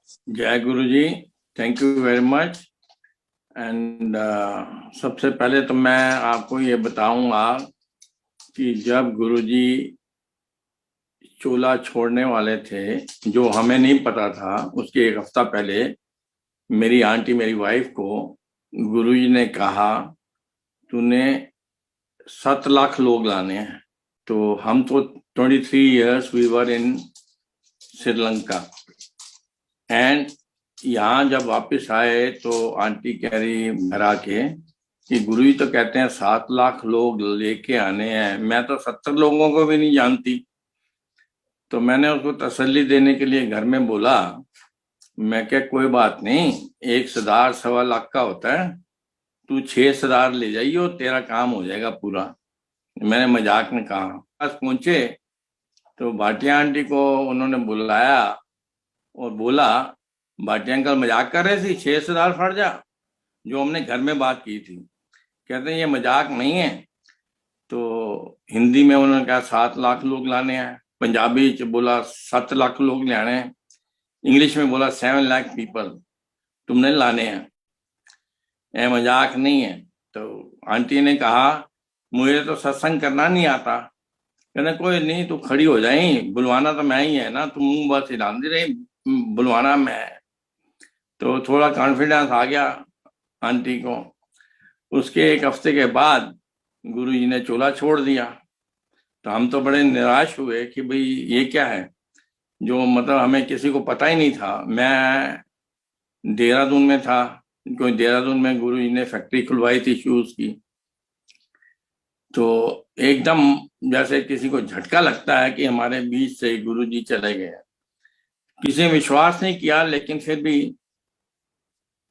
जय गुरु जी। Thank you very much. And सबसे पहले तो मैं आपको ये बताऊंगा कि जब गुरु जी चोला छोड़ने वाले थे, जो हमें नहीं पता था, उसके एक हफ्ता पहले मेरी आंटी, मेरी वाइफ को गुरु जी ने कहा, तूने 7 लाख लोग लाने हैं। तो हम तो 23 years we were in Sri Lanka. And यहाँ जब वापस आए तो आंटी कह रही मेरा के कि गुरुजी तो कहते हैं 7 लाख लोग लेके आने हैं, मैं तो 70 लोगों को भी नहीं जानती। तो मैंने उसको तसल्ली देने के लिए घर में बोला, मैं क्या कोई बात नहीं, एक सरदार 1.25 लाख का होता है, तू 6 सरदार ले जाइयो, तेरा काम हो जाएगा पूरा। मैंने मजाक में कहा। पास पहुंचे तो भाटिया आंटी को उन्होंने बुलाया और बोला, भाटिया अंकल मजाक कर रहे थे, 6 सरदार फट जा, जो हमने घर में बात की थी। कहते हैं ये मजाक नहीं है। तो हिंदी में उन्होंने कहा 7 लाख लोग लाने हैं, पंजाबी च बोला 7 लाख लोग लाने हैं, इंग्लिश में बोला 7 लाख पीपल तुमने लाने हैं, ये मजाक नहीं है। तो आंटी ने कहा, मुझे तो सत्संग करना नहीं आता। कहने कोई नहीं, तू खड़ी हो जाए, बुलवाना तो मैं ही है ना, तुम मुंह बस हिलाती रही, बुलवाना मैं है। तो थोड़ा कॉन्फिडेंस आ गया आंटी को। उसके एक हफ्ते के बाद गुरु जी ने चोला छोड़ दिया। तो हम तो बड़े निराश हुए कि भाई ये क्या है, जो मतलब हमें किसी को पता ही नहीं था। मैं देहरादून में था, क्योंकि देहरादून में गुरु जी ने फैक्ट्री खुलवाई थी शूज की। तो एकदम जैसे किसी को झटका लगता है कि हमारे बीच से गुरु जी चले गए। किसी ने विश्वास नहीं किया, लेकिन फिर भी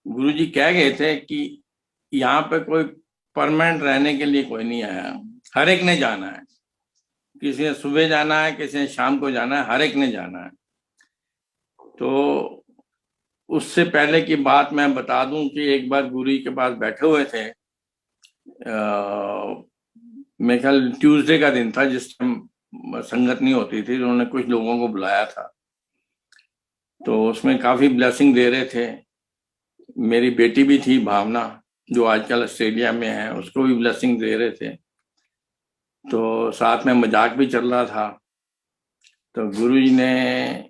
गुरु जी कह गए थे कि यहाँ पे कोई परमानेंट रहने के लिए कोई नहीं आया, हर एक ने जाना है। किसी ने सुबह जाना है, किसी ने शाम को जाना है, हर एक ने जाना है। तो उससे पहले की बात मैं बता दूं कि एक बार गुरु जी के पास बैठे हुए थे, मेरे ख्याल ट्यूसडे का दिन था, जिस टाइम संगत नहीं होती थी। उन्होंने कुछ लोगों को बुलाया था, तो उसमें काफी ब्लेसिंग दे रहे थे। मेरी बेटी भी थी भावना, जो आजकल ऑस्ट्रेलिया में है, उसको भी ब्लेसिंग दे रहे थे। तो साथ में मजाक भी चल रहा था। तो गुरुजी ने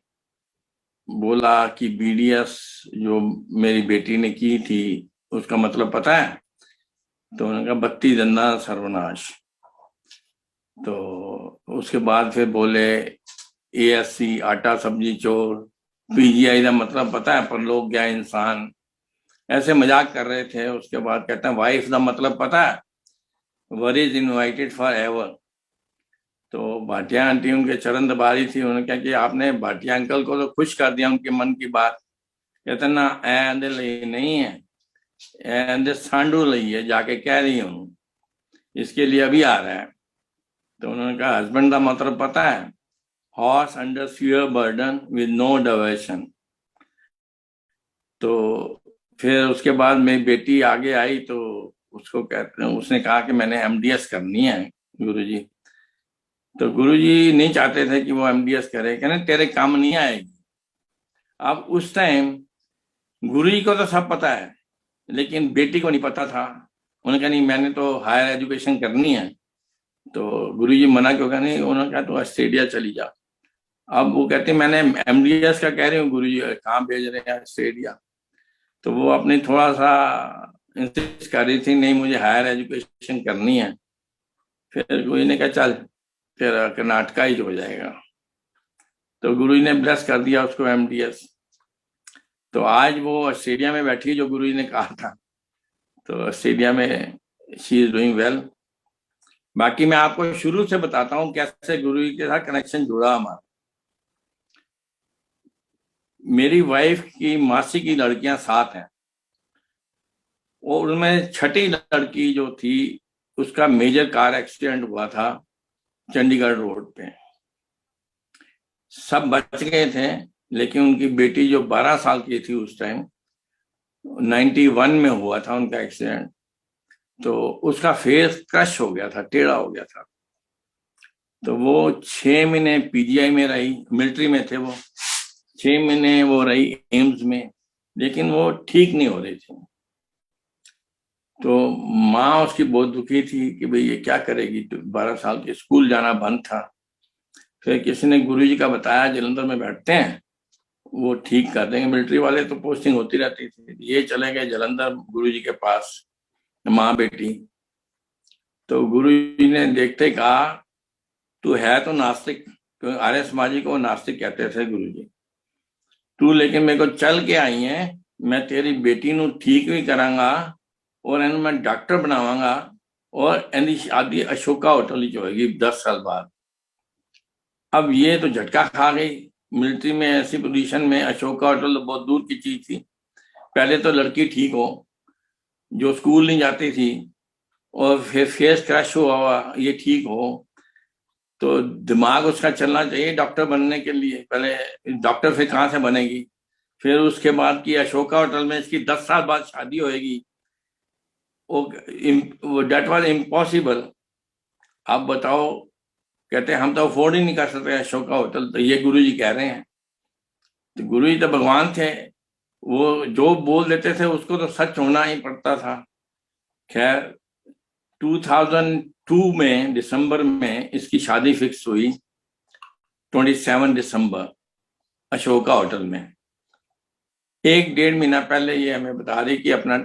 बोला कि बीडीएस जो मेरी बेटी ने की थी, उसका मतलब पता है? तो उन्होंने कहा 32 जन्ना सर्वनाश। तो उसके बाद फिर बोले एएससी आटा सब्जी चोर, पीजीआई का मतलब पता है? परलोक गया इंसान। ऐसे मजाक कर रहे थे। उसके बाद कहते हैं वाइफ का मतलब पता है? वर इज इनवाइटेड फॉर एवर। तो भाटिया आंटी उनके चरण दबा रही थी। उन्होंने कहा कि आपने भाटिया अंकल को तो खुश कर दिया, उनके मन की बात। कहते ना ऐंदे लई नहीं है, ऐंदे सांडू लई है, जाके कह रही हूँ, इसके लिए अभी आ रहा है। तो उन्होंने कहा हस्बैंड का मतलब पता है? Horse under fewer burden with no diversion. तो फिर उसके बाद मेरी बेटी आगे आई, तो उसको कहते हैं, उसने कहा कि मैंने एमडीएस करनी है गुरुजी। तो गुरुजी नहीं चाहते थे कि वो एमडीएस करे, कहने तेरे काम नहीं आएगी। अब उस टाइम गुरुजी को तो सब पता है, लेकिन बेटी को नहीं पता था। उन्होंने कहा नहीं, मैंने तो हायर एजुकेशन करनी है। तो गुरुजी मना क्यों? नहीं, उन्होंने कहा तो ऑस्ट्रेलिया चली जा। अब वो कहते मैंने एमडीएस का कह रही हूँ गुरुजी, कहाँ भेज रहे हैं? ऑस्ट्रेलिया। तो वो अपनी थोड़ा सा इंसिस्ट कर रही थी, नहीं मुझे हायर एजुकेशन करनी है। फिर गुरु ने कहा चल तेरा कर्नाटका ही हो जाएगा। तो गुरु ने ब्लेस कर दिया उसको एमडीएस। तो आज वो ऑस्ट्रेलिया में बैठी, जो गुरु ने कहा था। तो ऑस्ट्रेलिया में शी इज डूइंग वेल। बाकी मैं आपको शुरू से बताता हूँ कैसे गुरु के साथ कनेक्शन जुड़ा हमारा। मेरी वाइफ की मासी की लड़कियां 7 हैं, और उनमें छठी लड़की जो थी, उसका मेजर कार एक्सीडेंट हुआ था चंडीगढ़ रोड पे। सब बच गए थे, लेकिन उनकी बेटी जो 12 साल की थी उस टाइम, 91 में हुआ था उनका एक्सीडेंट। तो उसका फेस क्रश हो गया था, टेढ़ा हो गया था। तो वो 6 महीने पीजीआई में रही, मिलिट्री में थे वो। 6 महीने वो रही एम्स में, लेकिन वो ठीक नहीं हो रही थी। तो माँ उसकी बहुत दुखी थी कि भाई ये क्या करेगी, तो 12 साल के, स्कूल जाना बंद था। फिर किसी ने गुरुजी का बताया, जलंधर में बैठते हैं, वो ठीक कर देंगे, मिलिट्री वाले तो पोस्टिंग होती रहती थी। ये चले गए जलंधर गुरुजी के पास, माँ बेटी। तो गुरुजी ने देखते ही कहा, तू है तो नास्तिक, क्योंकि आर्य समाजी को नास्तिक कहते थे गुरुजी, तू लेकिन मेरे को चल के आई है, मैं तेरी बेटी नु ठीक भी करांगा और इन्हें मैं डॉक्टर बनावांगा, और इनकी शादी अशोका होटल ही होगी 10 साल बाद। अब ये तो झटका खा गई, मिलिट्री में ऐसी पोजीशन में अशोका होटल तो बहुत दूर की चीज थी। पहले तो लड़की ठीक हो, जो स्कूल नहीं जाती थी, और फिर फेस क्रश हुआ, ये ठीक हो, तो दिमाग उसका चलना चाहिए डॉक्टर बनने के लिए। पहले डॉक्टर फिर कहाँ से बनेगी? फिर उसके बाद की अशोका होटल में इसकी 10 साल बाद शादी होएगी, वो डेट वाज इम्पॉसिबल। आप बताओ, कहते हैं हम तो अफोर्ड ही नहीं कर सकते अशोका होटल, तो ये गुरुजी कह रहे हैं। तो गुरुजी तो भगवान थे, वो जो बोल देते थे उसको तो सच होना ही पड़ता था। खैर 2002 में दिसंबर में इसकी शादी फिक्स हुई, 27 दिसंबर, अशोका होटल में। 1 डेढ़ महीना पहले ये हमें बता रही कि अपना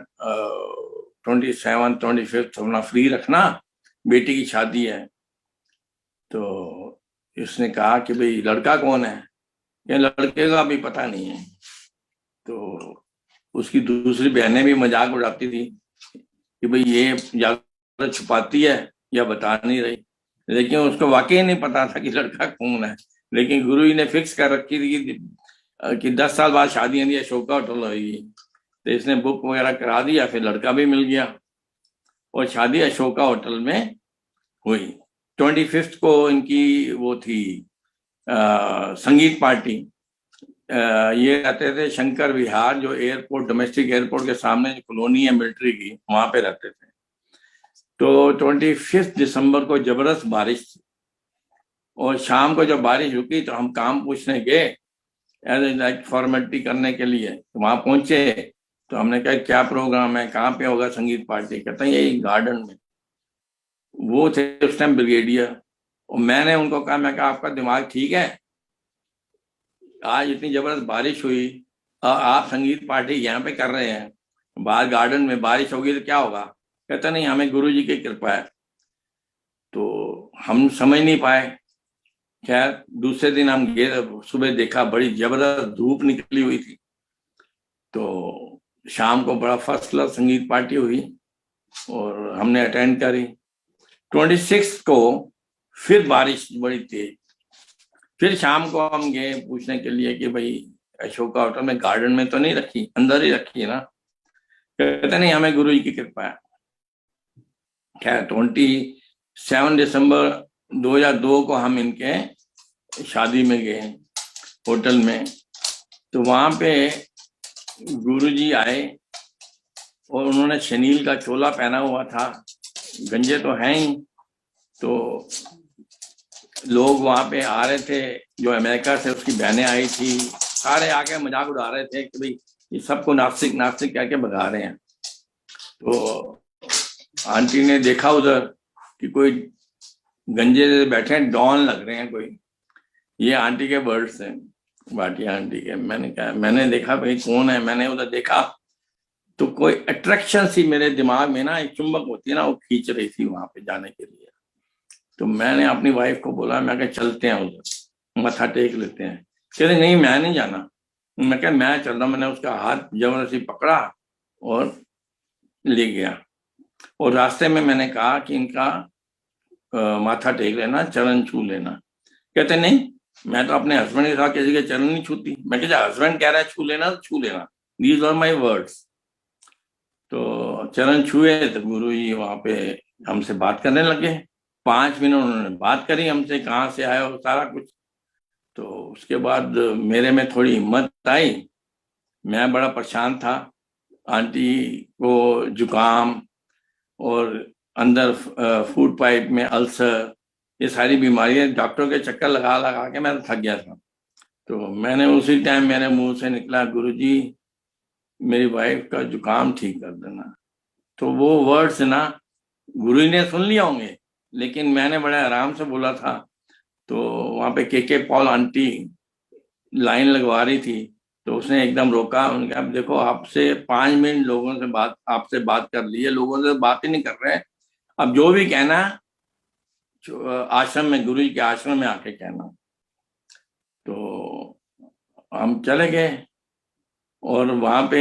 27 25 अपना फ्री रखना, बेटी की शादी है। तो इसने कहा कि भाई लड़का कौन है, ये लड़के का भी पता नहीं है। तो उसकी दूसरी बहनें भी मजाक उड़ाती थी कि भाई ये ज्यादा छुपाती है या बता नहीं रही, लेकिन उसको वाकई नहीं पता था कि लड़का कौन है। लेकिन गुरु जी ने फिक्स कर रखी थी कि 10 साल बाद शादी है, अशोका होटल होगी। तो इसने बुक वगैरह करा दिया, फिर लड़का भी मिल गया, और शादी अशोका होटल में हुई। 25 को इनकी वो थी संगीत पार्टी। ये रहते थे शंकर विहार, जो एयरपोर्ट, डोमेस्टिक एयरपोर्ट के सामने जो कॉलोनी है मिलिट्री की, वहां पे रहते थे। तो 25 दिसंबर को जबरदस्त बारिश थी, और शाम को जब बारिश रुकी तो हम काम पूछने गए, एज लाइक फॉर्मेलिटी करने के लिए। तो वहां पहुंचे तो हमने कहा क्या प्रोग्राम है, कहाँ पे होगा संगीत पार्टी? कहते हैं यही गार्डन में। वो थे उस टाइम ब्रिगेडियर, और मैंने उनको कहा, मैं कहा आपका दिमाग ठीक है? आज इतनी जबरदस्त बारिश हुई और आप संगीत पार्टी यहाँ पे कर रहे हैं, बाहर गार्डन में बारिश होगी तो क्या होगा? कहता नहीं, हमें गुरु जी की कृपा है। तो हम समझ नहीं पाए। खैर दूसरे दिन हम गए, सुबह देखा बड़ी जबरदस्त धूप निकली हुई थी। तो शाम को बड़ा फर्स्ट क्लास संगीत पार्टी हुई और हमने अटेंड करी। 26 को फिर बारिश बड़ी तेज। फिर शाम को हम गए पूछने के लिए कि भाई अशोका होटल में गार्डन में तो नहीं रखी, अंदर ही रखी है ना? कहते नहीं, हमें गुरु जी की कृपा है। खैर 27 दिसंबर 2002 को हम इनके शादी में गए होटल में। तो वहां पे गुरुजी आए और उन्होंने शनील का चोला पहना हुआ था, गंजे तो हैं ही। तो लोग वहां पे आ रहे थे, जो अमेरिका से उसकी बहनें आई थी, सारे आके मजाक उड़ा रहे थे कि भाई ये सबको नास्तिक नास्तिक कह के भगा रहे हैं। तो आंटी ने देखा उधर कि कोई गंजे से बैठे हैं, डॉन लग रहे हैं कोई। ये आंटी के वर्ड्स हैं, भाटिया आंटी के। मैंने कहा, मैंने देखा भाई कौन है, मैंने उधर देखा तो कोई अट्रैक्शन सी मेरे दिमाग में ना, एक चुंबक होती है ना, वो खींच रही थी वहां पे जाने के लिए। तो मैंने अपनी वाइफ को बोला, मैं कहा चलते हैं उधर, मत्था टेक लेते हैं। कहते नहीं मैं नहीं जाना। मैं कहा मैं चल रहा। मैंने उसका हाथ जबरदस्ती पकड़ा और ले गया, और रास्ते में मैंने कहा कि इनका माथा टेक लेना, चरण छू लेना। कहते नहीं, मैं तो अपने हस्बैंड के साथ किसी के चरण नहीं छूती। मैं कहा हस्बैंड कह रहा है छू लेना तो छू लेना, दीज आर माई वर्ड्स। तो चरण छुए तो गुरु जी वहां पे हमसे बात करने लगे। 5 मिनट उन्होंने बात करी हमसे, कहाँ से आए हो सारा कुछ। तो उसके बाद मेरे में थोड़ी हिम्मत आई। मैं बड़ा परेशान था, आंटी को जुकाम और अंदर फूड पाइप में अल्सर, ये सारी बीमारियां, डॉक्टरों के चक्कर लगा लगा के मैं थक गया था। तो मैंने उसी टाइम मेरे मुंह से निकला, गुरुजी मेरी वाइफ का जुकाम ठीक कर देना। तो वो वर्ड्स ना गुरु जी ने सुन लिया होंगे, लेकिन मैंने बड़े आराम से बोला था। तो वहां पे के पॉल आंटी लाइन लगवा रही थी, तो उसने एकदम रोका। उन्होंने कहा देखो, आपसे 5 मिनट लोगों से बात, आपसे बात कर ली है, लोगों से बात ही नहीं कर रहे। अब जो भी कहना आश्रम में, गुरु जी के आश्रम में आके कहना। तो हम चले गए, और वहां पे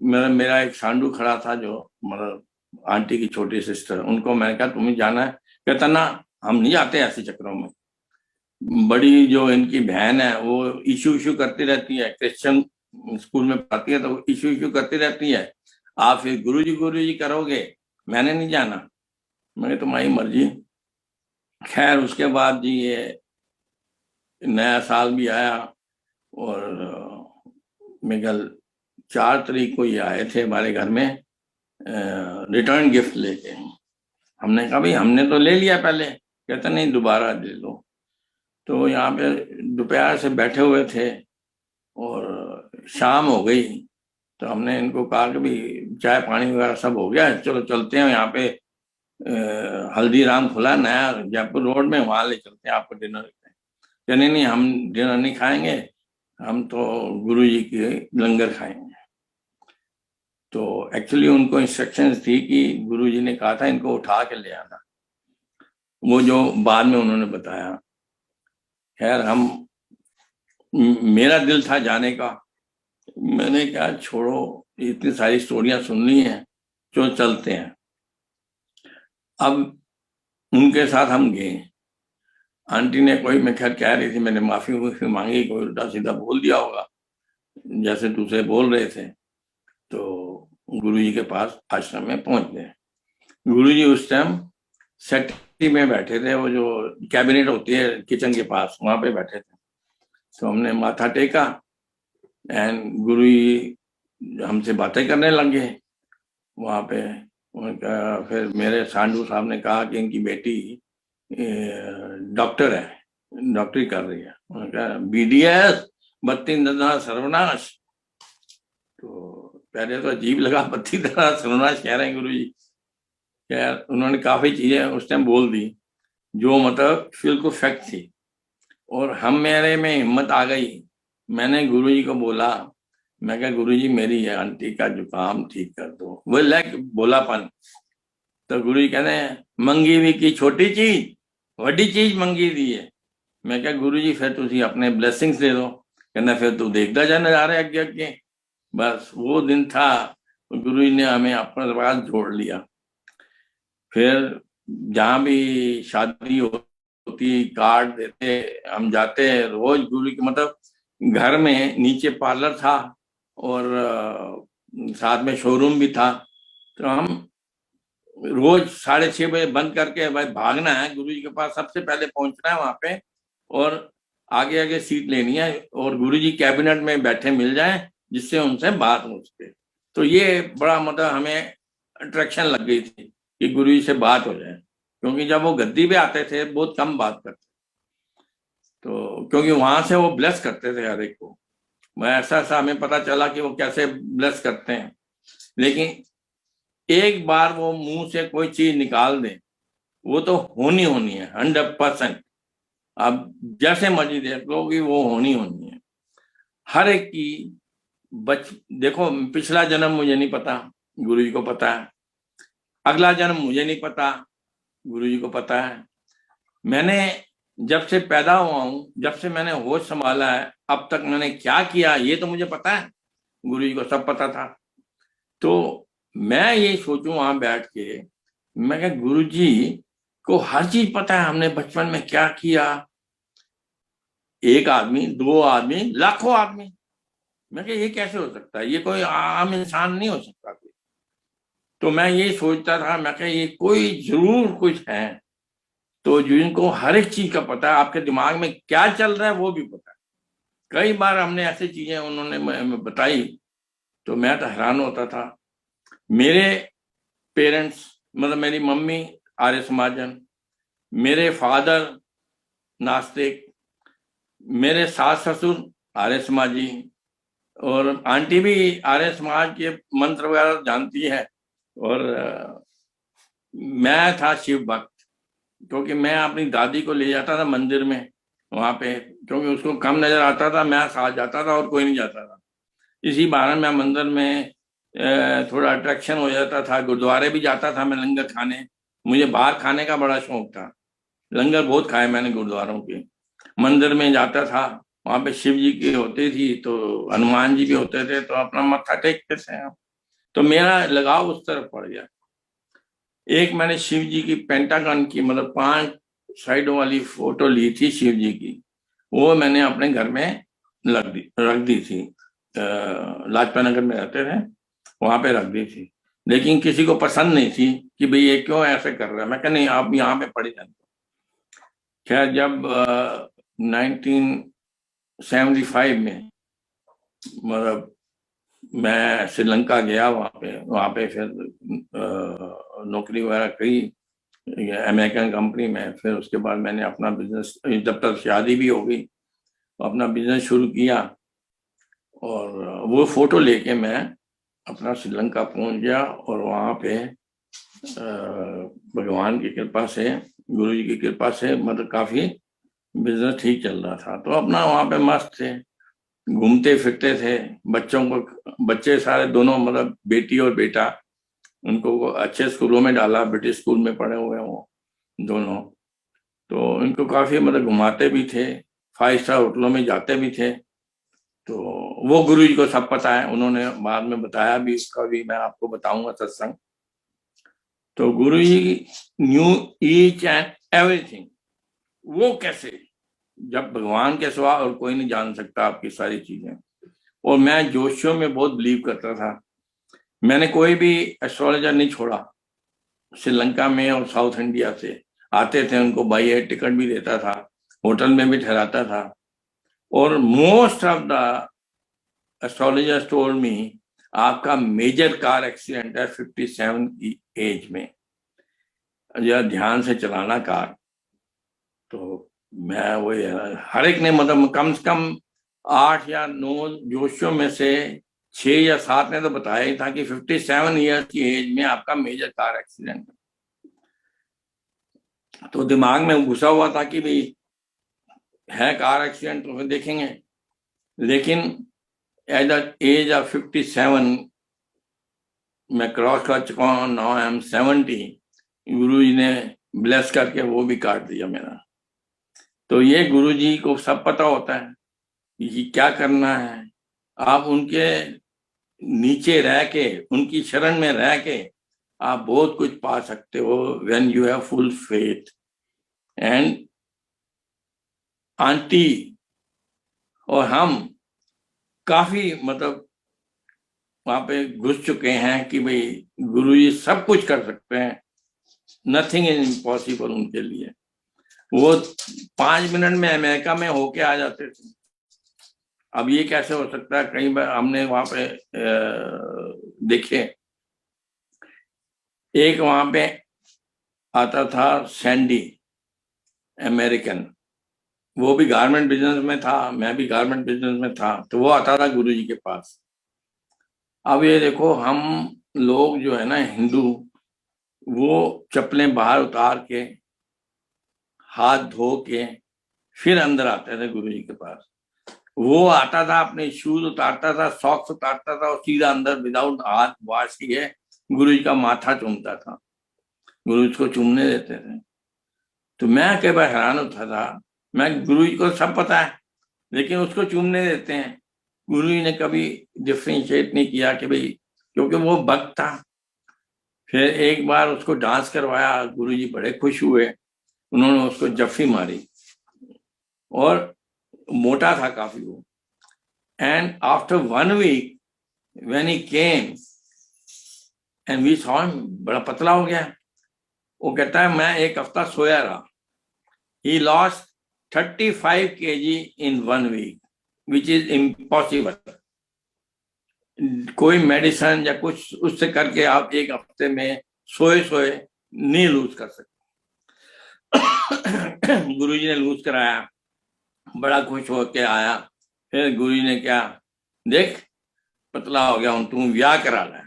मेरा मेरा एक सांडू खड़ा था, जो मतलब आंटी की छोटी सिस्टर। उनको मैंने कहा तुम्हें जाना है? कहता ना, हम नहीं जाते ऐसे चक्करों में। बड़ी जो इनकी बहन है वो इशू इशू करती रहती है, क्रिश्चियन स्कूल में पढ़ती है, तो वो इशू इशू करती रहती है। आप फिर गुरु जी करोगे, मैंने नहीं जाना। मैंने तुम्हारी मर्जी। खैर उसके बाद जी ये नया साल भी आया, और मेरे ख्याल 4 तारीख को ये आए थे हमारे घर में रिटर्न गिफ्ट लेके। हमने कहा भाई हमने तो ले लिया पहले। कहता नहीं, दोबारा ले लो। तो यहाँ पे दोपहर से बैठे हुए थे, और शाम हो गई। तो हमने इनको कहा कि भाई चाय पानी वगैरह सब हो गया है, चलो चलते हैं। यहाँ पे हल्दीराम खुला नया जयपुर रोड में, वहां ले चलते हैं आपको डिनर। कहने नहीं, हम डिनर नहीं खाएंगे, हम तो गुरु जी के लंगर खाएंगे। तो एक्चुअली उनको इंस्ट्रक्शंस थी कि गुरु जी ने कहा था इनको उठा के ले आना, वो जो बाद में उन्होंने बताया। खैर हम, मेरा दिल था जाने का। मैंने कहा छोड़ो, इतनी सारी स्टोरियां सुननी है, जो चलते हैं। अब उनके साथ हम गए। आंटी ने कोई, मैं खैर कह रही थी, मैंने माफी वाफी मांगी, कोई उल्टा सीधा बोल दिया होगा जैसे दूसरे बोल रहे थे। तो गुरुजी के पास आश्रम में पहुंच गए। गुरुजी उस टाइम सेक्रेटरी में बैठे थे, वो जो कैबिनेट होती है किचन के पास, वहां पे बैठे थे। तो हमने माथा टेका, एंड गुरुजी हमसे बातें करने लगे वहां पे। उनका फिर मेरे सांडू साहब ने कहा कि इनकी बेटी डॉक्टर है, डॉक्टरी कर रही है। उन्होंने कहा BDS, बत्ती दादा सर्वनाश। तो पहले तो अजीब लगा, बत्ती दादा सर्वनाश कह रहे हैं गुरु जी। खैर उन्होंने काफी चीजें उस टाइम बोल दी, जो मतलब बिल्कुल फैक्ट थी। और हम, मेरे में हिम्मत आ गई। मैंने गुरु जी को बोला, मैं कहा गुरु जी मेरी ये आंटी का जुकाम ठीक कर दो। वो लाइक बोलापन। तो गुरु जी कहते हैं मंगी हुई की छोटी चीज, बड़ी चीज मंगी दी है। मैं क्या गुरु जी फिर तुझे अपने ब्लेसिंग्स दे दो। कहना फिर तू देखता जाने जा रहा है अगे अगे। बस वो दिन था, गुरु जी ने हमें अपने पास जोड़ लिया। फिर जहाँ भी शादी होती, कार्ड देते, हम जाते रोज गुरु की, मतलब घर में नीचे पार्लर था, और साथ में शोरूम भी था। तो हम रोज 6:30 बजे बंद करके भाई भागना है गुरु जी के पास, सबसे पहले पहुंचना है वहां पे, और आगे आगे सीट लेनी है, और गुरु जी कैबिनेट में बैठे मिल जाएं, जिससे उनसे बात हो सके। तो ये बड़ा मतलब हमें अट्रैक्शन लग गई थी कि गुरु जी से बात हो जाए, क्योंकि जब वो गद्दी पे आते थे बहुत कम बात करते। तो क्योंकि वहां से वो ब्लेस करते थे हर एक को। मैं ऐसा ऐसा हमें पता चला कि वो कैसे ब्लेस करते हैं। लेकिन एक बार वो मुंह से कोई चीज निकाल दे, वो तो होनी होनी है 100%। अब जैसे मर्जी देख लो कि वो होनी होनी है हर एक की। बच देखो, पिछला जन्म मुझे नहीं पता, गुरु जी को पता है। अगला जन्म मुझे नहीं पता, गुरु जी को पता है। मैंने जब से पैदा हुआ हूं, जब से मैंने होश संभाला है, अब तक मैंने क्या किया ये तो मुझे पता है, गुरु जी को सब पता था। तो मैं ये सोचूं वहां बैठ के, मैं क्या गुरु जी को हर चीज पता है, हमने बचपन में क्या किया। एक आदमी, दो आदमी, लाखों आदमी। मैं क्या ये कैसे हो सकता है, ये कोई आम इंसान नहीं हो सकता कोई। तो मैं ये सोचता था, मैं क्या ये कोई जरूर कुछ है, तो जिनको हर एक चीज का पता है, आपके दिमाग में क्या चल रहा है वो भी पता है। कई बार हमने ऐसी चीजें उन्होंने बताई, तो मैं तो हैरान होता था। मेरे पेरेंट्स, मतलब मेरी मम्मी आर्य समाजन, मेरे फादर नास्तिक, मेरे सास ससुर आर्य समाज जी, और आंटी भी आर्य समाज के मंत्र वगैरह जानती है। और मैं था शिव भक्त, क्योंकि मैं अपनी दादी को ले जाता था मंदिर में वहां पे, क्योंकि उसको कम नजर आता था, मैं साथ जाता था और कोई नहीं जाता था। इसी बहाने मैं मंदिर में थोड़ा अट्रैक्शन हो जाता था। गुरुद्वारे भी जाता था मैं लंगर खाने, मुझे बाहर खाने का बड़ा शौक था। लंगर बहुत खाए मैंने गुरुद्वारों के। मंदिर में जाता था, वहां पे शिव जी की होती थी तो हनुमान जी भी होते थे, तो अपना मत्था टेकते थे हम। तो मेरा लगाव उस तरफ पड़ गया। एक मैंने शिव जी की पेंटागन की, मतलब 5 साइडों वाली फोटो ली थी शिव जी की। वो मैंने अपने घर में रख दी थी। लाजपत नगर में रहते थे, वहां पे रख दी थी। लेकिन किसी को पसंद नहीं थी कि भाई ये क्यों ऐसे कर रहा है। मैं कहा नहीं, आप यहाँ पे पड़े जाते। खैर, जब 1975 में, मतलब मैं श्रीलंका गया, वहां पे फिर नौकरी वगैरह की अमेरिकन कंपनी में। फिर उसके बाद मैंने अपना बिजनेस, जब तक शादी भी हो गई, अपना बिजनेस शुरू किया। और वो फोटो लेके मैं अपना श्रीलंका पहुंच गया, और वहां पे भगवान की कृपा से, गुरु जी की कृपा से, मतलब काफी बिजनेस ठीक चल रहा था। तो अपना वहां पे मस्त थे, घूमते फिरते थे। बच्चों को, बच्चे सारे दोनों, मतलब बेटी और बेटा, उनको अच्छे स्कूलों में डाला, ब्रिटिश स्कूल में पढ़े हुए हैं वो दोनों। तो इनको काफी मतलब घुमाते भी थे, 5 स्टार होटलों में जाते भी थे। तो वो गुरु जी को सब पता है, उन्होंने बाद में बताया भी, इसका भी मैं आपको बताऊंगा सत्संग। तो गुरु जी न्यू ईच एंड एवरीथिंग। वो कैसे, जब भगवान के सिवा और कोई नहीं जान सकता आपकी सारी चीजें। और मैं जोशियों में बहुत बिलीव करता था। मैंने कोई भी एस्ट्रोलॉजर नहीं छोड़ा। श्रीलंका में और साउथ इंडिया से आते थे, उनको बाई एयर टिकट भी देता था, होटल में भी ठहराता था। और most of the astrologers told me, आपका मेजर कार एक्सीडेंट है 57 की एज में, जरा ध्यान से चलाना कार। तो मैं वही, हर एक ने, मतलब कम से कम 8 या 9 जोशियों में से 6 या 7 ने तो बताया ही था कि 57 ईयर्स की एज में आपका मेजर कार एक्सीडेंट। तो दिमाग में घुसा हुआ था कि भाई है कार एक्सीडेंट तो फिर देखेंगे। लेकिन एट द एज ऑफ 57 मैं क्रॉस कर चुका हूँ, नाउ आई एम 70। गुरु जी ने ब्लेस करके वो भी काट दिया मेरा। तो ये गुरु जी को सब पता होता है कि क्या करना है। आप उनके नीचे रह के, उनकी शरण में रह के आप बहुत कुछ पा सकते हो, when you have full faith. And aunty और हम काफी, मतलब वहां पे घुस चुके हैं कि भाई गुरु जी सब कुछ कर सकते हैं, नथिंग इज इम्पॉसिबल उनके लिए। वो 5 मिनट में अमेरिका में होके आ जाते थे। अब ये कैसे हो सकता है? कई बार हमने वहां पे देखे, एक वहां पे आता था सैंडी, अमेरिकन। वो भी गारमेंट बिजनेस में था, मैं भी गारमेंट बिजनेस में था। तो वो आता था गुरु जी के पास। अब ये देखो, हम लोग जो है ना हिंदू, वो चप्पलें बाहर उतार के, हाथ धो के, फिर अंदर आते थे गुरु जी के पास। वो आता था, अपने शूज उतारता था, सॉक्स उतारता था, और सीधा अंदर विदाउट हाथ वॉश किए गुरु जी का माथा चूमता था। गुरु जी को चूमने देते थे। तो मैं कई बार हैरान होता था, मैं गुरु जी को सब पता है लेकिन उसको चूमने देते हैं। गुरु जी ने कभी डिफ्रेंशिएट नहीं किया कि भाई, क्योंकि वो भक्त था। फिर एक बार उसको डांस करवाया, गुरु जी बड़े खुश हुए, उन्होंने उसको जफ्फी मारी। और मोटा था काफी वो। And after 1 week when he came and we saw him, बड़ा पतला हो गया। वो कहता है मैं 1 हफ्ता सोया रहा। He lost 35 kg in 1 week, which is impossible। कोई मेडिसिन या कुछ उससे करके आप 1 हफ्ते में सोए सोए नहीं लूज कर सकते। गुरुजी ने लूज कराया, बड़ा खुश होके आया। फिर गुरु जी ने क्या, देख पतला हो गया हूं, तू ब्याह करा ले।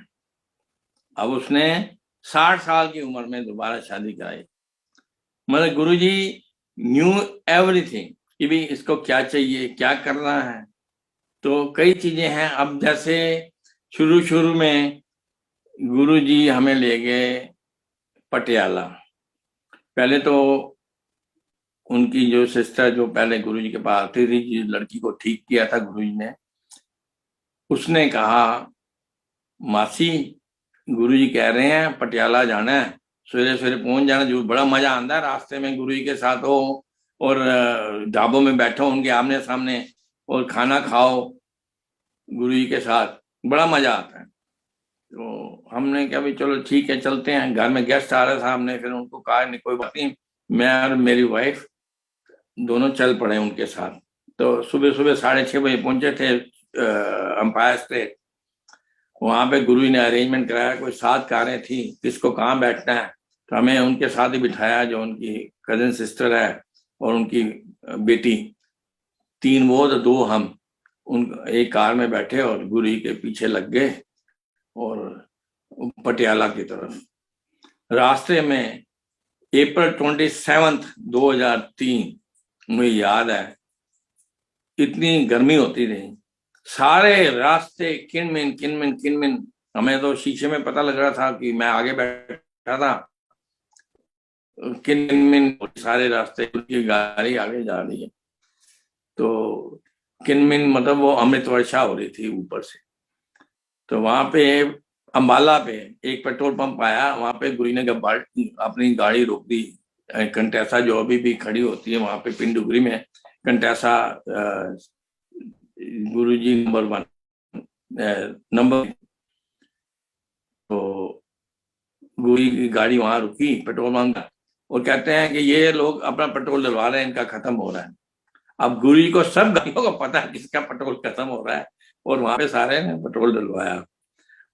अब उसने 60 साल की उम्र में दोबारा शादी कराई। मतलब गुरु जी न्यू एवरीथिंग कि भी इसको क्या चाहिए, क्या करना है। तो कई चीजें हैं। अब जैसे शुरू शुरू में गुरु जी हमें ले गए पटियाला। पहले तो उनकी जो सिस्टर जो पहले गुरु जी के पास आती थी, जिस लड़की को ठीक किया था गुरु जी ने, उसने कहा, मासी गुरु जी कह रहे हैं पटियाला जाना है, सवेरे सवेरे पहुंच जाना, जो बड़ा मजा आता है रास्ते में गुरु जी के साथ हो और ढाबों में बैठो उनके आमने सामने और खाना खाओ गुरु जी के साथ, बड़ा मजा आता है। तो हमने कहा भी चलो ठीक है चलते हैं। घर में गेस्ट आ रहे थे, हमने फिर उनको कहा नहीं कोई बात नहीं, मैं और मेरी वाइफ दोनों चल पड़े उनके साथ। तो सुबह सुबह 6:30 बजे पहुंचे थे अंपायर स्टेट। वहां पे गुरु जी ने अरेंजमेंट कराया, कोई 7 कारें थी, किसको कहाँ बैठना है। तो हमें उनके साथ ही बिठाया, जो उनकी कजिन सिस्टर है और उनकी बेटी, 3 वो तो 2 हम, उन एक कार में बैठे और गुरु जी के पीछे लग गए और पटियाला की तरफ। रास्ते में April 27, 2003, मुझे याद है, इतनी गर्मी होती रही, सारे रास्ते किनमिन किनमिन किनमिन। हमें तो शीशे में पता लग रहा था कि मैं आगे बैठा था, किनमिन सारे रास्ते, उनकी गाड़ी आगे जा रही है। तो किनमिन मतलब वो अमृत वर्षा हो रही थी ऊपर से। तो वहां पे अंबाला पे एक पेट्रोल पंप आया, वहां पे गुरु ने अपनी गाड़ी रोक दी। कंटेसा जो अभी भी खड़ी होती है वहां पे पिंडुगरी में, कंटेसा गुरु जी नंबर 1 नंबर। तो गुरु जी की गाड़ी वहां रुकी पेट्रोल पंप और कहते हैं कि ये लोग अपना पेट्रोल डलवा रहे हैं, इनका खत्म हो रहा है। अब गुरु जी को सब गाड़ियों को पता है किसका पेट्रोल खत्म हो रहा है, और वहां पे सारे ने पेट्रोल डलवाया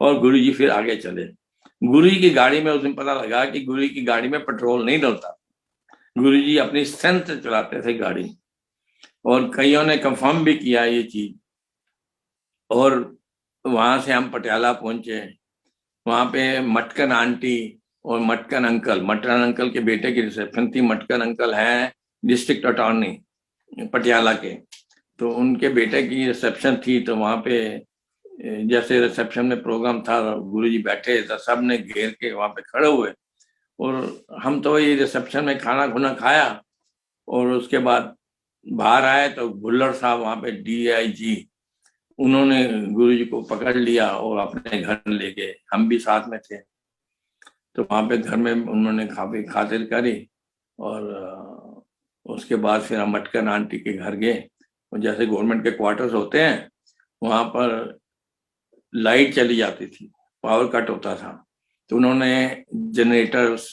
और गुरु जी फिर आगे चले। गुरु जी की गाड़ी में उस दिन पता लगा कि गुरु जी की गाड़ी में पेट्रोल नहीं डलता। गुरु जी अपनी स्ट्रेंथ से चलाते थे गाड़ी, और कईयों ने कंफर्म भी किया ये चीज। और वहां से हम पटियाला पहुंचे। वहां पे मटकन आंटी और मटकन अंकल, मटकन अंकल के बेटे की रिसेप्शन थी। मटकन अंकल हैं डिस्ट्रिक्ट अटॉर्नी पटियाला के, तो उनके बेटे की रिसेप्शन थी। तो वहां पे जैसे रिसेप्शन में प्रोग्राम था, गुरुजी बैठे तो सब ने घेर के वहां पे खड़े हुए। और हम तो ये रिसेप्शन में खाना खुना खाया और उसके बाद बाहर आए तो भुल्लर साहब वहां पे DIG, उन्होंने गुरुजी को पकड़ लिया और अपने घर ले गए। हम भी साथ में थे। तो वहां पे घर में उन्होंने काफी खातिर करी और उसके बाद फिर हम मटकन आंटी के घर गए। और जैसे गवर्नमेंट के क्वार्टर्स होते हैं, वहां पर लाइट चली जाती थी, पावर कट होता था। तो उन्होंने जनरेटर्स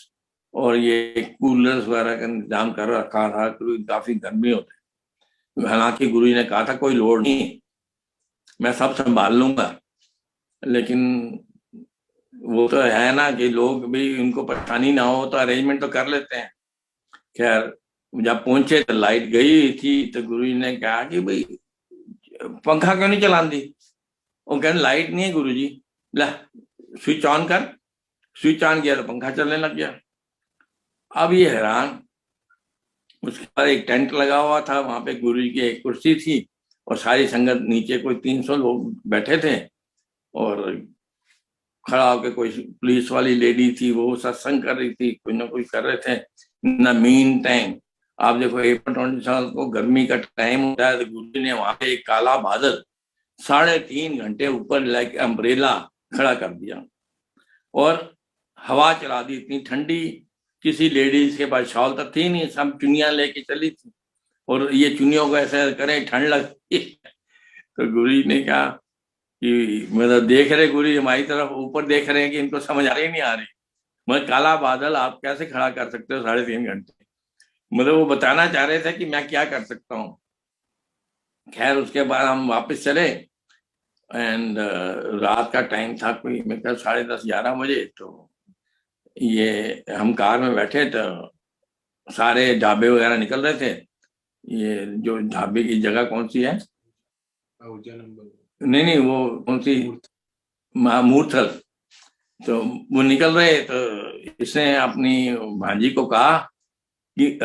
और ये कूलर्स वगैरह का इंतजाम कर रखा था, क्योंकि काफी गर्मी होती। हालांकि गुरु जी ने कहा था कोई लोड नहीं, मैं सब संभाल लूंगा। लेकिन वो तो है ना कि लोग भी, उनको परेशानी ना हो तो अरेंजमेंट तो कर लेते हैं। खैर जब पहुंचे तो लाइट गई थी, तो गुरु जी ने कहा कि भाई पंखा क्यों नहीं चला दी। वो कहने लाइट नहीं है गुरु जी, ला स्विच ऑन कर। स्विच ऑन किया तो पंखा चलने लग गया। अब ये हैरान। उसके बाद एक टेंट लगा हुआ था, वहां पे गुरु जी की एक कुर्सी थी और सारी संगत नीचे, कोई 300 लोग बैठे थे। और खड़ा होकर कोई पुलिस वाली लेडी थी, वो सत्संग कर रही थी, कोई ना कोई कर रहे थे। न मीन टाइम, आप देखो April 27 को गर्मी का टाइम होता है, तो गुरु जी ने वहां पे एक काला बादल 3.5 घंटे ऊपर लाइक अम्ब्रेला खड़ा कर दिया और हवा चला दी इतनी ठंडी। किसी लेडीज के पास शॉल तो थी नहीं, सब चुनिया लेके चली थी, और ये चुनियों को ऐसे करें ठंड लगती। तो गुरु जी ने कहा कि मतलब देख रहे गुरु जी हमारी तरफ, ऊपर देख रहे हैं कि इनको समझ आ रही नहीं आ रही। मतलब काला बादल आप कैसे खड़ा कर सकते हो 3.5 घंटे। मतलब वो बताना चाह रहे थे कि मैं क्या कर सकता हूँ। खैर उसके बाद हम वापस चले एंड रात का टाइम था, कोई मेरे ख्याल 10:30-11 बजे। तो ये हम कार में बैठे तो सारे ढाबे वगैरह निकल रहे थे। ये जो ढाबे की जगह कौन सी है, नहीं नहीं, वो कौन सी मूर्थल। तो वो निकल रहे, तो इसने अपनी भांजी को कहा कि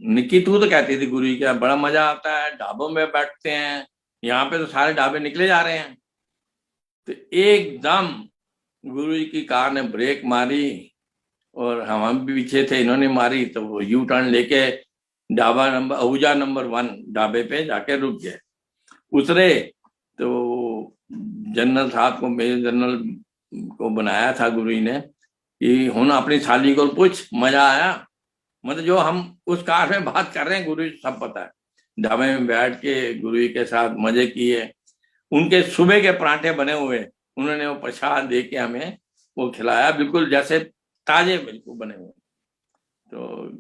निक्की तू तो कहती थी गुरु जी का बड़ा मजा आता है, ढाबों में बैठते हैं, यहाँ पे तो सारे ढाबे निकले जा रहे हैं। तो एकदम गुरु जी की कार ने ब्रेक मारी, और हम भी पीछे थे, इन्होंने मारी, तो वो यू टर्न लेके ढाबा नंबर आहूजा नंबर 1 ढाबे पे जाके रुक गए। उतरे तो जनरल साहब को, मेजर जनरल को बनाया था गुरु जी ने कि हुन अपनी साली को पूछ मजा आया। मतलब जो हम उस कार में बात कर रहे हैं गुरु जी सब पता है। ढाबे में बैठ के गुरु जी के साथ मजे किए, उनके सुबह के पराठे बने हुए, उन्होंने वो प्रसाद दे के हमें वो खिलाया, बिल्कुल जैसे ताजे बिल्कुल बने हुए। तो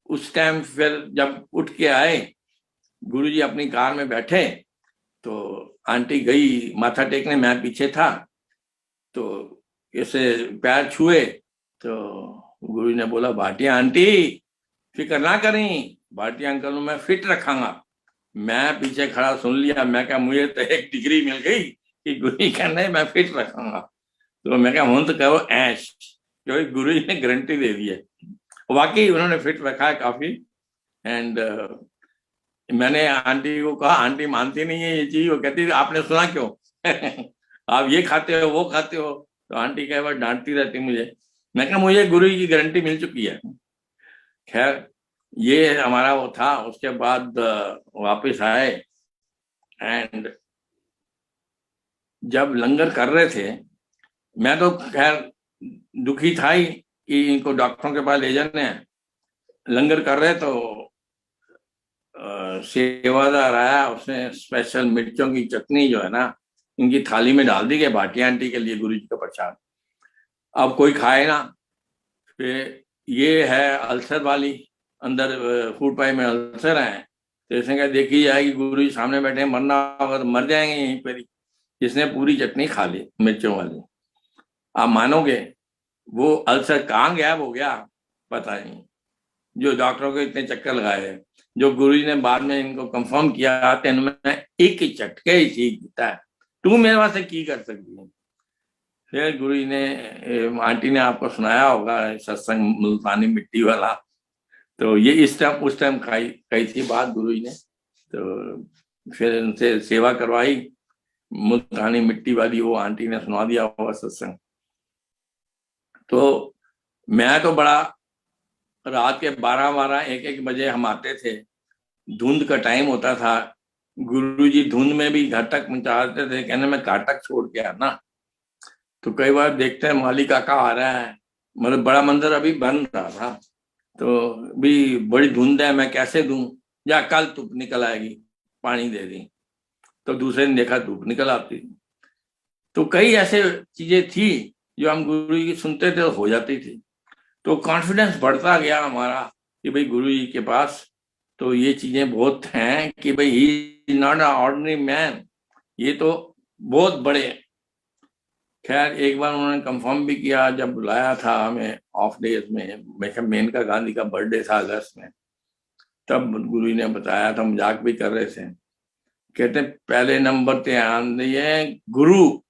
उस टाइम फिर जब उठ के आए गुरुजी अपनी कार में बैठे, तो आंटी गई माथा टेकने, मैं पीछे था, तो ऐसे पैर छुए, तो गुरुजी ने बोला भाटिया आंटी फिक्र ना करें, भाटिया अंकल मैं फिट रखांगा। मैं पीछे खड़ा सुन लिया, मैं क्या मुझे तो एक डिग्री मिल गई कि गुरु जी कहने मैं फिट रखूंगा। तो मैं क्या हूं तो कहो ऐश, क्योंकि गुरु जी ने गारंटी दे दी है। वाकई उन्होंने फिट रखा है काफी। एंड मैंने आंटी को कहा, आंटी मानती नहीं है ये चीज, वो कहती आपने सुना क्यों आप ये खाते हो वो खाते हो। तो आंटी कई बार डांटती रहती मुझे। मैं कहा मुझे गुरु जी की गारंटी मिल चुकी है। खैर ये हमारा वो था। उसके बाद वापस आए, एंड जब लंगर कर रहे थे, मैं तो खैर दुखी था ही कि इनको डॉक्टरों के पास ले जाने हैं। लंगर कर रहे तो सेवादार आया, उसने स्पेशल मिर्चों की चटनी जो है ना इनकी थाली में डाल दी गई, भाटिया आंटी के लिए गुरु जी का प्रसाद। अब कोई खाए ना, फिर ये है अल्सर वाली, अंदर फूड पाइप में अल्सर है, तो इसने कहा देखी जाएगी गुरु जी सामने बैठे, मरना होगा तो मर जाएंगे यहीं पर ही। इसने पूरी चटनी खा ली मिर्चों वाली। आप मानोगे वो अल्सर कहाँ गायब हो गया पता नहीं। जो डॉक्टरों को इतने चक्कर लगाए, जो गुरुजी ने बाद में इनको कंफर्म किया, तेन मैं एक ही झटके ही ठीक किया है, तू मेरे वास्ते की कर सकती है। फिर गुरुजी ने, आंटी ने आपको सुनाया होगा सत्संग मुल्तानी मिट्टी वाला, तो ये इस टाइम उस टाइम कही थी बात गुरुजी ने। तो फिर उनसे सेवा करवाई, मुल्तानी मिट्टी वाली वो आंटी ने सुना दिया होगा सत्संग। तो मैं तो बड़ा, रात के 12-12 1-1 बजे हम आते थे, धुंध का टाइम होता था, गुरुजी धुंध में भी घर तक पहुंचाते थे, कहने मैं घर तक छोड़ के आना। तो कई बार देखते हैं माली काका आ रहा है, मतलब बड़ा मंदिर अभी बन रहा था, तो भी बड़ी धुंध है, मैं कैसे दूं, या कल धूप निकल आएगी पानी दे दी। तो दूसरे ने देखा धूप निकल आती। तो कई ऐसे चीजें थी जो हम गुरु जी की सुनते थे हो जाती थी। तो कॉन्फिडेंस बढ़ता गया हमारा कि भाई गुरु जी के पास तो ये चीजें बहुत हैं कि भाई ही नॉट अ ऑर्डिनरी मैन, ये तो बहुत बड़े। खैर एक बार उन्होंने कंफर्म भी किया, जब बुलाया था हमें ऑफ डेज में, मेनका गांधी का बर्थडे था अगस्त में, तब गुरु जी ने बताया था, मजाक भी कर रहे थे, कहते पहले नंबर पे आती है गुरु,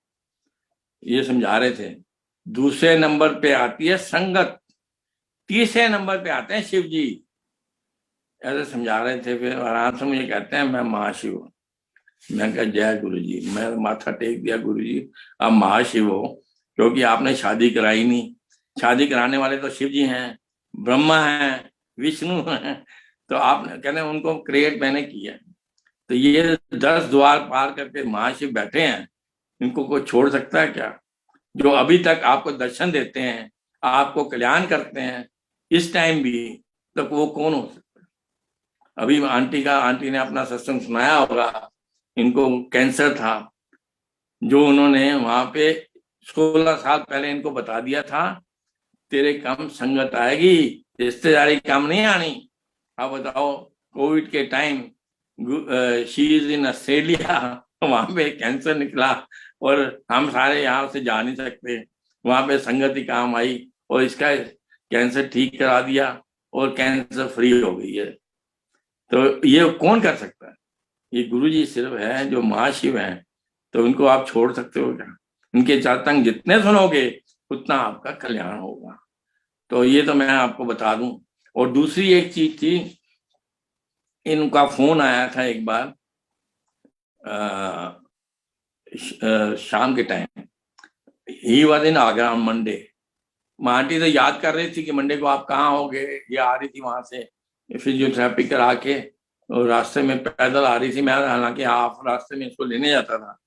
ये समझा रहे थे, दूसरे नंबर पे आती है संगत, तीसरे नंबर पे आते हैं शिव जी, ऐसे समझा रहे थे। फिर आराम से मुझे कहते हैं मैं महाशिव हूँ। मैं कहा जय गुरु जी। मैं माथा टेक दिया, गुरु जी आप महाशिव हो, क्योंकि आपने शादी कराई नहीं, शादी कराने वाले तो शिव जी हैं, ब्रह्मा हैं, विष्णु हैं, तो आपने कहने उनको क्रिएट मैंने किया। तो ये 10 द्वार पार करके महाशिव बैठे हैं, इनको कोई छोड़ सकता है क्या? जो अभी तक आपको दर्शन देते हैं, आपको कल्याण करते हैं, इस टाइम भी, तो वो कौन हो सकता है? अभी आंटी ने अपना सत्संग सुनाया होगा, इनको कैंसर था, जो उन्होंने वहां पे 16 साल पहले इनको बता दिया था, तेरे कम संगत आएगी, रिश्तेदारी कम नहीं आनी। अब बताओ कोविड के time she is in Australia, वहां पे कैंसर निकला, और हम सारे यहाँ से जा नहीं सकते, वहां पे संगत ही काम आई, और इसका कैंसर ठीक करा दिया, और कैंसर फ्री हो गई है। तो ये कौन कर सकता है? ये गुरु जी सिर्फ है जो महाशिव हैं, तो इनको आप छोड़ सकते हो क्या? इनके सत्संग जितने सुनोगे उतना आपका कल्याण होगा। तो ये तो मैं आपको बता दूं। और दूसरी एक चीज थी, इनका फोन आया था एक बार शाम के time. He was in Agra Monday. Aunty तो याद कर रही थी कि मंडे को आप कहाँ होगे। ये आ रही थी वहां से फिजियोथेरेपी करा के, और रास्ते में पैदल आ रही थी। मैं हालांकि हाफ रास्ते में इसको लेने जाता था,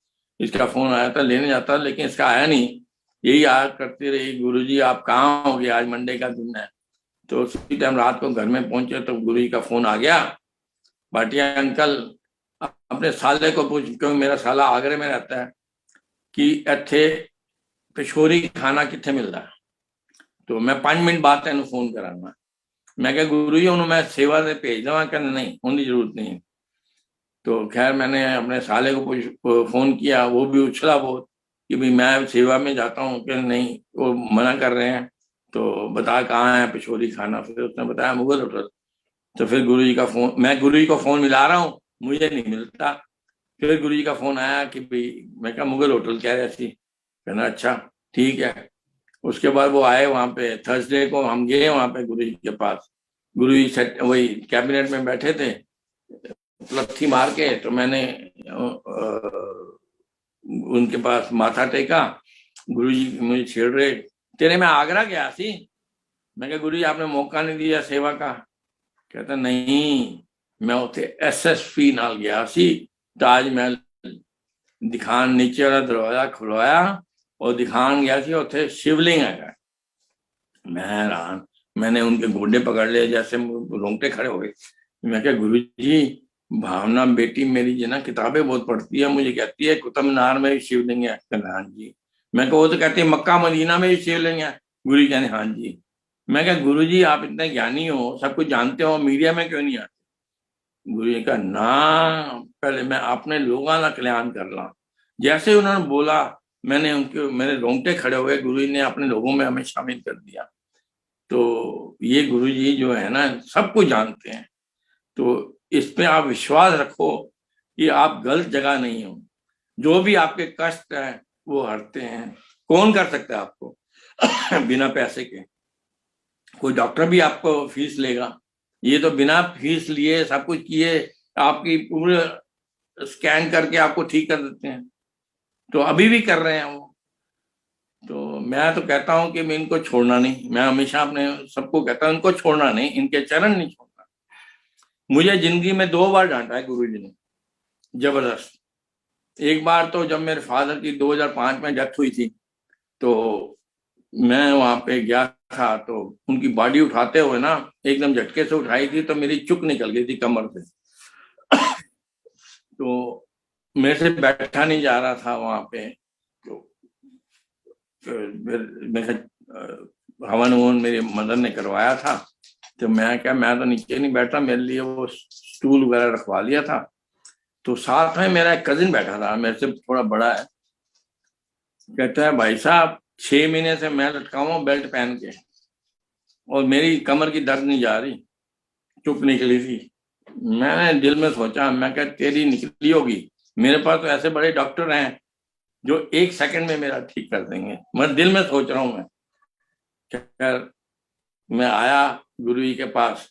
इसका फोन आया था लेने जाता, लेकिन इसका आया नहीं। यही याद करती रही, गुरुजी आप कहाँ होगे, आज मंडे का दिन है। तो उसी टाइम रात को घर में पहुंचे तो गुरुजी का फोन आ गया, भाटिया अंकल अपने साले को पूछ, क्योंकि मेरा साला आगरे में रहता है, कि ਇੱਥੇ पिछोरी खाना कितने मिलता है। तो मैं 5 मिनट बाद तेन फोन करांगा। मैं क्या गुरु जी उन्होंने मैं सेवा से भेज देवा, कहने नहीं उनकी जरूरत नहीं। तो खैर मैंने अपने साले को फोन किया, वो भी उछला बहुत कि भाई मैं सेवा में जाता हूँ, कि नहीं वो मना कर रहे हैं। तो बता कहाँ है पिछोरी खाना, फिर उसने बताया मुगल होटल। तो फिर गुरु जी का फोन, मैं गुरु जी को फोन मिला रहा हूँ, मुझे नहीं मिलता। फिर गुरु जी का फोन आया कि भाई, मैं कहा मुगल होटल कह रहे थी। कहना अच्छा ठीक है। उसके बाद वो आए वहां पे, थर्सडे को हम गए वहां पे गुरु जी के पास। गुरु जी सेट वही कैबिनेट में बैठे थे, लत्थी मार के। तो मैंने उनके पास माथा टेका। गुरु जी मुझे छेड़ रहे, तेरे मैं आगरा गया थी। मैं कहा गुरु जी आपने मौका नहीं दिया सेवा का। कहता नहीं, मैं उसे एसएसपी नाल गया सी ताजमहल दिखान, नीचे वाला दरवाजा खुलवाया और दिखान गया सी उसे शिवलिंग है। मैं हैरान, मैंने उनके गोडे पकड़ लिए, जैसे रोंगटे खड़े हो गए। मैं क्या गुरु जी, भावना बेटी मेरी जी ना किताबें बहुत पढ़ती है, मुझे कहती है कुतुब मीनार में भी शिवलिंग है। कहना हाँ जी। मैं कहा वो तो कहती है मक्का मदीना में भी शिवलिंग है। गुरु जी कहने हाँ जी। मैं क्या गुरु जी आप इतने ज्ञानी हो, सब कुछ जानते हो, मीडिया में क्यों नहीं आते? गुरु जी का ना, पहले मैं अपने लोगों का कल्याण कर ला। जैसे उन्होंने बोला, मैंने उनके मेरे रोंगटे खड़े हो गए। गुरु जी ने अपने लोगों में हमें शामिल कर दिया। तो ये गुरु जी जो है ना सब कुछ जानते हैं। तो इस पे आप विश्वास रखो कि आप गलत जगह नहीं हो। जो भी आपके कष्ट है वो हरते हैं। कौन कर सकता है आपको बिना पैसे के? कोई डॉक्टर भी आपको फीस लेगा? ये तो बिना फीस लिए सब कुछ किए आपकी पूरे स्कैन करके आपको ठीक कर देते हैं। तो अभी भी कर रहे हैं वो। तो मैं तो कहता हूं कि मैं इनको छोड़ना नहीं। मैं हमेशा अपने सबको कहता हूं इनको छोड़ना नहीं, इनके चरण नहीं छोड़ना। मुझे जिंदगी में 2 बार डांटा है गुरु जी ने, जबरदस्त। एक बार तो जब मेरे फादर की 2005 में डेथ हुई थी, तो मैं वहां पे गया था। तो उनकी बॉडी उठाते हुए ना, एकदम झटके से उठाई थी तो मेरी चुक निकल गई थी कमर से। तो मेरे से बैठा नहीं जा रहा था वहां पे। तो फिर मेरे हवन ववन मेरी मदर ने करवाया था। तो मैं क्या, मैं तो नीचे नहीं बैठा, मेरे लिए वो स्टूल वगैरह रखवा लिया था। तो साथ में मेरा एक कजिन बैठा था, मेरे से थोड़ा बड़ा है। कहता है भाई साहब 6 महीने से मैं लटका हूँ बेल्ट पहन के, और मेरी कमर की दर्द नहीं जा रही, चुप निकली थी। मैंने दिल में सोचा, मैं क्या तेरी निकली होगी, मेरे पास तो ऐसे बड़े डॉक्टर हैं जो 1 सेकंड में मेरा ठीक कर देंगे। मैं दिल में सोच रहा हूँ मैं। खैर मैं आया गुरु जी के पास।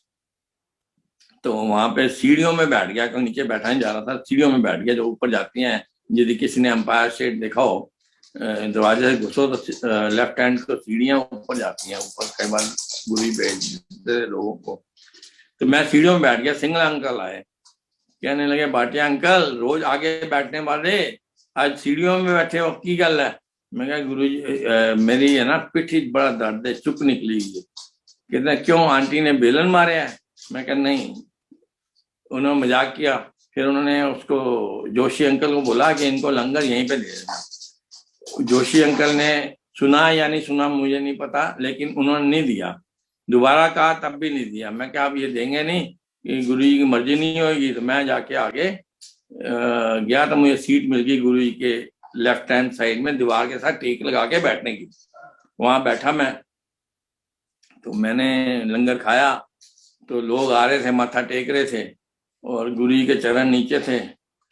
तो वहां पे सीढ़ियों में बैठ गया, क्योंकि नीचे बैठा नहीं जा रहा था, सीढ़ियों में बैठ गया जो ऊपर जाती हैं। यदि किसी ने एम्पायर स्टेट देखा हो, दरवाजे से घुसो तो लेफ्ट हैंड को सीढ़ियां ऊपर जाती हैं, ऊपर कई बार गुरु जी भेजते लोगों को। तो मैं सीढ़ियों में बैठ गया। सिंगल अंकल आए, कहने लगे भाटिया अंकल रोज आगे बैठने वाले आज सीढ़ियों में बैठे हो, की गल है? मैं कहा गुरु जी मेरी है ना पिठी बड़ा दर्द है, चुप निकली है। कहते हैं क्यों, आंटी ने बेलन मारे है? मैं कहा नहीं। उन्होंने मजाक किया। फिर उन्होंने उसको जोशी अंकल को बोला कि इनको लंगर यहीं पे दे देना। जोशी अंकल ने सुना या नहीं सुना मुझे नहीं पता, लेकिन उन्होंने नहीं दिया। दोबारा कहा तब भी नहीं दिया। मैं क्या अब ये देंगे नहीं, कि गुरु जी की मर्जी नहीं होगी। तो मैं जाके आगे गया तो मुझे सीट मिल गई गुरु जी के लेफ्ट हैंड साइड में, दीवार के साथ टेक लगा के बैठने की। वहां बैठा मैं। तो मैंने लंगर खाया। तो लोग आ रहे थे, माथा टेक रहे थे, और गुरु जी के चरण नीचे थे।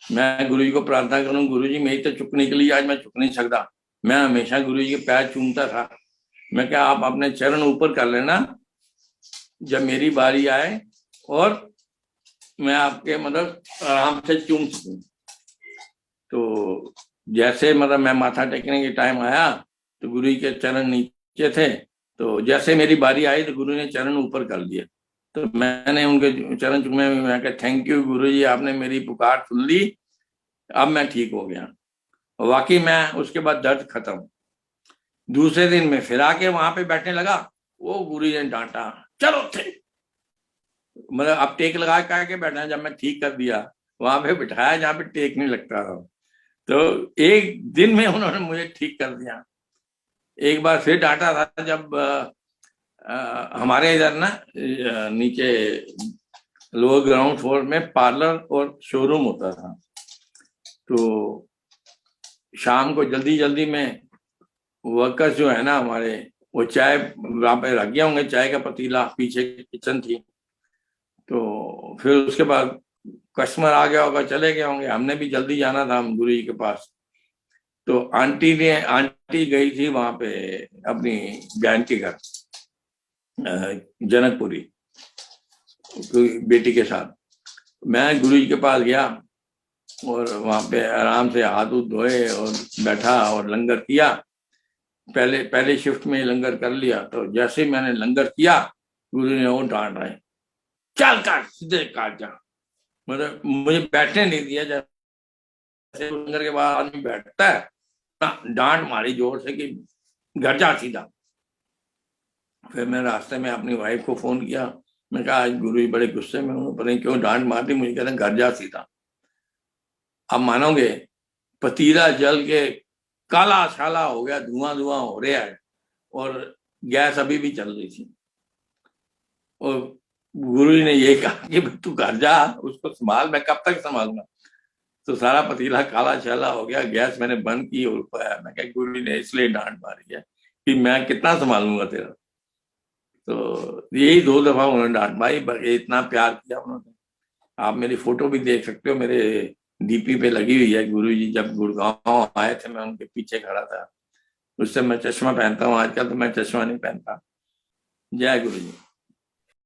मैं गुरु जी को प्रार्थना करूं, गुरु जी मेरी तो चुकने के लिए आज मैं चुक नहीं सकता। मैं हमेशा गुरु जी के पैर चूमता था। मैं क्या, आप अपने चरण ऊपर कर लेना जब मेरी बारी आए, और मैं आपके मतलब आराम से चूम सकूं। तो जैसे मतलब मैं माथा टेकने के टाइम आया तो गुरु जी के चरण नीचे थे, तो जैसे मेरी बारी आई तो गुरु ने चरण ऊपर कर दिया। तो मैंने उनके चरण चूमे, मैं कहा थैंक यू गुरु जी, आपने मेरी पुकार सुन ली, अब मैं ठीक हो गया। वाकई मैं उसके बाद दर्द खत्म। दूसरे दिन में फिर आके वहां पे बैठने लगा, वो गुरु जी ने डांटा, चलो थे, मतलब अब टेक लगा के बैठना। जब मैं ठीक कर दिया, वहां पे बिठाया जहाँ पे टेक नहीं लगता था, तो एक दिन में उन्होंने मुझे ठीक कर दिया। एक बार फिर डांटा था जब हमारे इधर ना नीचे लोअर ग्राउंड फ्लोर में पार्लर और शोरूम होता था। तो शाम को जल्दी जल्दी में वर्कर्स जो है ना हमारे, वो चाय वहां पे रख गए होंगे, चाय का पतीला, पीछे किचन थी। तो फिर उसके बाद कस्टमर आ गया होगा, चले गए होंगे, हमने भी जल्दी जाना था हम गुरु जी के पास। तो आंटी गई थी वहां पे अपनी बहन के घर जनकपुरी, बेटी के साथ। मैं गुरु जी के पास गया और वहां पे आराम से हाथ उथ धोए और बैठा और लंगर किया। पहले पहले शिफ्ट में लंगर कर लिया। तो जैसे ही मैंने लंगर किया, गुरु ने वो डांट रहे, चल काट, सीधे काट जा। मतलब मुझे बैठने नहीं दिया। जैसे लंगर के बाद आदमी बैठता है ना, डांट मारी जोर से कि घर जा सीधा। फिर मैं रास्ते में अपनी वाइफ को फोन किया, मैं कहा आज गुरु जी बड़े गुस्से में हूँ, पता नहीं क्यों डांट मारती, मुझे कहते हैं घर जा सीधा। अब मानोगे, पतीला जल के काला शाला हो गया, धुआं धुआं हो रहा है, और गैस अभी भी चल रही थी। और गुरु जी ने ये कहा कि भाई तू घर जा, उसको संभाल, मैं कब तक संभालूंगा। तो सारा पतीला काला शाला हो गया, गैस मैंने बंद की और पाया। मैं कहा गुरु जी ने इसलिए डांट मारी है कि मैं कितना संभालूंगा तेरा। तो यही 2 दफा उन्होंने डांट मारी, इतना प्यार किया उन्होंने। आप मेरी फोटो भी देख सकते हो, मेरे डीपी पे लगी हुई है। गुरु जी जब गुड़गांव आए थे, मैं उनके पीछे खड़ा था। उससे मैं चश्मा पहनता हूँ, आजकल तो मैं चश्मा नहीं पहनता। जय गुरु जी।